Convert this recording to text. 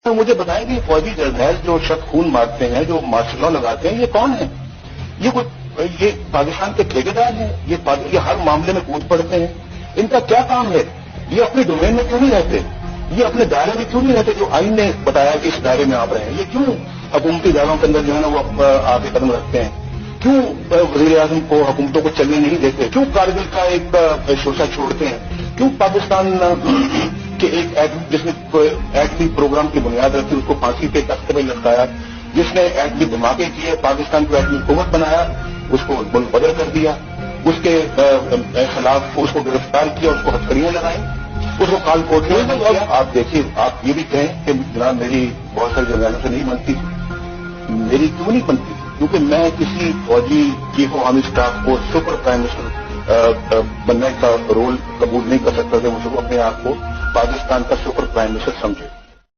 तो मुझे बताएं कि फौजी जर्नैल जो शख्स खून मारते हैं, जो मार्शल लॉ लगाते हैं, ये कौन है? ये पाकिस्तान के ठेकेदार हैं? ये हर मामले में कूद पड़ते हैं। इनका क्या काम है? ये अपने डोमेन में क्यों नहीं रहते? ये अपने दायरे में क्यों नहीं रहते? जो आइन ने बताया कि इस दायरे में आप रहे हैं, ये क्यों हुकूमती दायरों के अंदर जो है ना वो आगे कदम रखते हैं? क्यों वजीर आजम को, हुकूमतों को चलने नहीं देते? क्यों कारगिल का एक शोषा छोड़ते हैं? क्यों पाकिस्तान के एक जिसने एटमी प्रोग्राम की बुनियाद रखी उसको फांसी पे तख्ते पर लटकाया, जिसने एटमी धमाके किए, पाकिस्तान को एटमी हुकूमत बनाया, उसको मुल्क बदल कर दिया, उसके खिलाफ उसको गिरफ्तार किया, उसको हथकड़ियां लगाई, उसको काल कोर्ट में किया। आप देखिए, आप ये भी कहें कि जनाब मेरी बहुत सारी जर्नैलों से नहीं बनती, मेरी क्यों नहीं बनती? क्योंकि मैं किसी फौजी चीफ ऑफ आर्मी स्टाफ को सुपर प्राइम मिनिस्टर बनने का रोल कबूल नहीं कर सकता था। मुझे अपने आप को पाकिस्तान का सुपर प्राइम मिनिस्टर समझे।